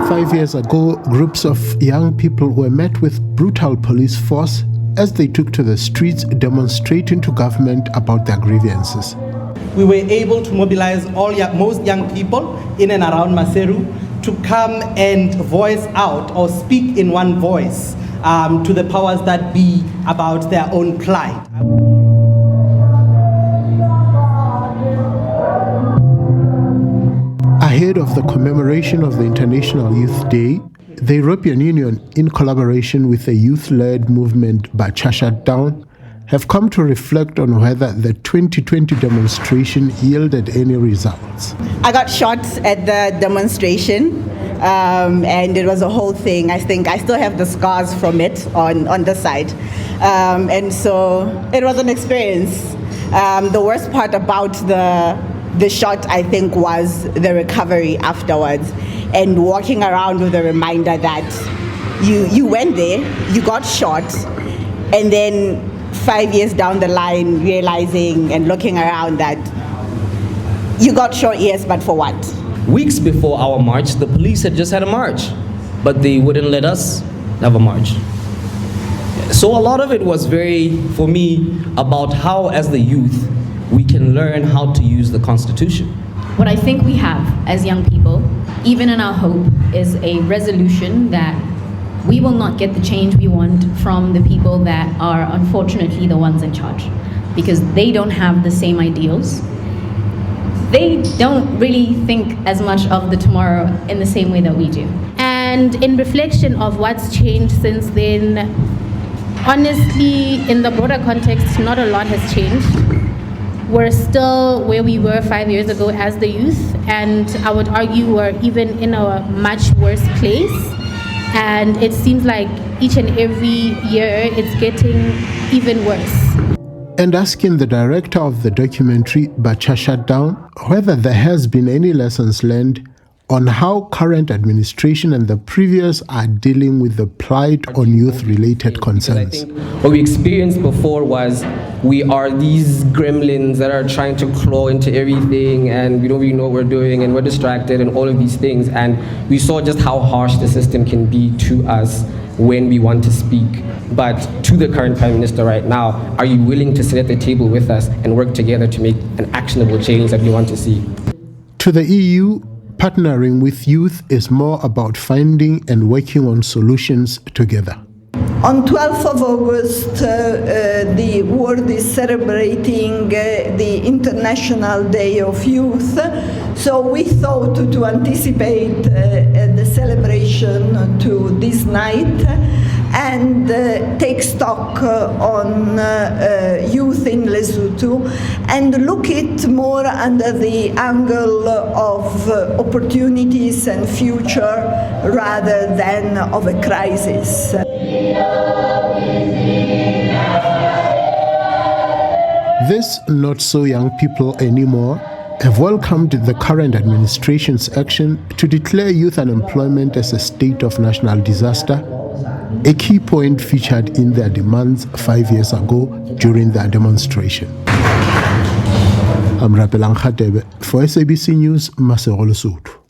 5 years ago, groups of young people were met with brutal police force as they took to the streets demonstrating to government about their grievances. We were able to mobilize most young people in and around Maseru to come and voice out or speak in one voice to the powers that be about their own plight. Ahead of the commemoration of the International Youth Day, the European Union, in collaboration with the youth-led movement Shut Down, have come to reflect on whether the 2020 demonstration yielded any results. I got shot at the demonstration, and it was a whole thing. I think I still have the scars from it on the side. And so it was an experience. The worst part about the shot, I think, was the recovery afterwards and walking around with a reminder that you went there, you got shot, and then 5 years down the line realizing and looking around that you got shot, yes, but for what? Weeks before our march, the police had just had a march, but they wouldn't let us have a march. So a lot of it was for me, about how as the youth, we can learn how to use the Constitution. What I think we have as young people, even in our hope, is a resolution that we will not get the change we want from the people that are unfortunately the ones in charge, because they don't have the same ideals. They don't really think as much of the tomorrow in the same way that we do. And in reflection of what's changed since then, honestly, in the broader context, not a lot has changed. We're still where we were 5 years ago as the youth, and I would argue we're even in a much worse place. And it seems like each and every year it's getting even worse. And asking the director of the documentary, Shut Down, whether there has been any lessons learned on how current administration and the previous are dealing with the plight on youth-related concerns. I think what we experienced before was we are these gremlins that are trying to claw into everything, and we don't really know what we're doing, and we're distracted, and all of these things. And we saw just how harsh the system can be to us when we want to speak. But to the current Prime Minister right now, are you willing to sit at the table with us and work together to make an actionable change that we want to see? To the EU, partnering with youth is more about finding and working on solutions together. On 12th of August, the world is celebrating the International Day of Youth. So we thought to anticipate the celebration to this night and take stock on youth in Lesotho and look it more under the angle of opportunities and future rather than of a crisis. These not so young people anymore have welcomed the current administration's action to declare youth unemployment as a state of national disaster, a key point featured in their demands 5 years ago during their demonstration. I'm Rampant for SABC News, Lesotho.